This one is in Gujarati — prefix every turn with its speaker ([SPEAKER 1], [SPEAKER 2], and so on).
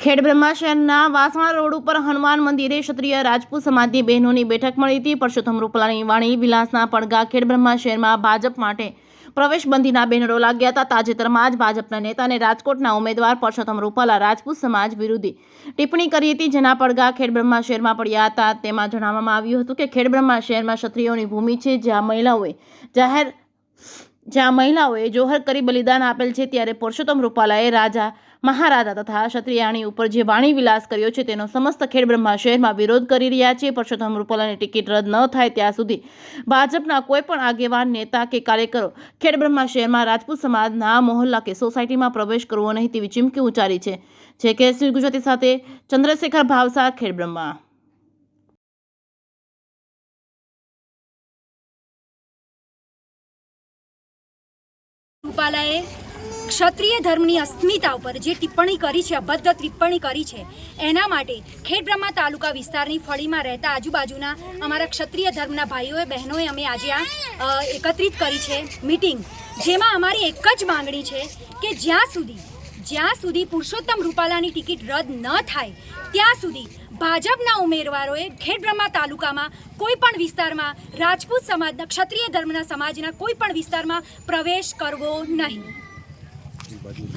[SPEAKER 1] ખેડબ્રહ્મા શહેરના વાસણા રોડ ઉપર હનુમાન મંદિરે ક્ષત્રિય રાજપૂત સમાજની બહેનોની બેઠક મળી હતી। પરસોત્તમ રૂપાલાની વાણી વિલાસના પડઘા ખેડબ્રહ્મા શહેરમાં ભાજપ માટે પ્રવેશબંધીના બેનરો લાગ્યા હતા। તાજેતરમાં જ ભાજપના નેતા અને રાજકોટના ઉમેદવાર પરસોત્તમ રૂપાલા રાજપૂત સમાજ વિરોધી ટિપ્પણી કરી હતી, જેના પડઘા ખેડબ્રહ્મા શહેરમાં પડ્યા હતા। તેમાં જણાવવામાં આવ્યું હતું કે ખેડબ્રહ્મા શહેરમાં ક્ષત્રિયોની ભૂમિ છે, જ્યાં મહિલાઓએ જોહર કરી બલિદાન આપેલ છે। ત્યારે પરસોત્તમ રૂપાલાએ રાજા મહારાજા તથા ક્ષત્રિયાણી ઉપર જે વાણી વિલાસ કર્યો છે તેનો સમસ્ત ખેડબ્રહ્મા શહેરમાં વિરોધ કરી રહ્યા છે। પરસોત્તમ રૂપાલાની ટિકિટ રદ ન થાય ત્યાં સુધી ભાજપના કોઈ પણ આગેવાન, નેતા કે કાર્યકરો ખેડબ્રહ્મા શહેરમાં રાજપૂત સમાજના મહોલ્લા કે સોસાયટીમાં પ્રવેશ કરવો નહીં તેવી ચીમકી ઉચ્ચારી છે। જે કે ગુજરાતી સાથે ચંદ્રશેખર ભાવસાર, ખેડબ્રહ્મા।
[SPEAKER 2] રૂપાલાએ ક્ષત્રિય ધર્મની અસ્મિતા ઉપર જે ટિપ્પણી કરી છે, અભદ્ર ટિપ્પણી કરી છે, એના માટે ખેડબ્રહ્મા તાલુકા વિસ્તારની ફળીમાં રહેતા આજુબાજુના અમારા ક્ષત્રિય ધર્મના ભાઈઓએ બહેનોએ અમે આજે આ એકત્રિત કરી છે મીટિંગ, જેમાં અમારી એક જ માંગણી છે કે જ્યાં સુધી પુરુષોત્તમ રૂપાલાની ટિકિટ રદ ન થાય ત્યાં સુધી ભાજપના ઉમેદવારોએ ખેડબ્રહ્મા તાલુકામાં કોઈ પણ વિસ્તારમાં રાજપૂત સમાજના, ક્ષત્રિય ધર્મના સમાજના કોઈ પણ વિસ્તારમાં પ્રવેશ કરવો નહીં।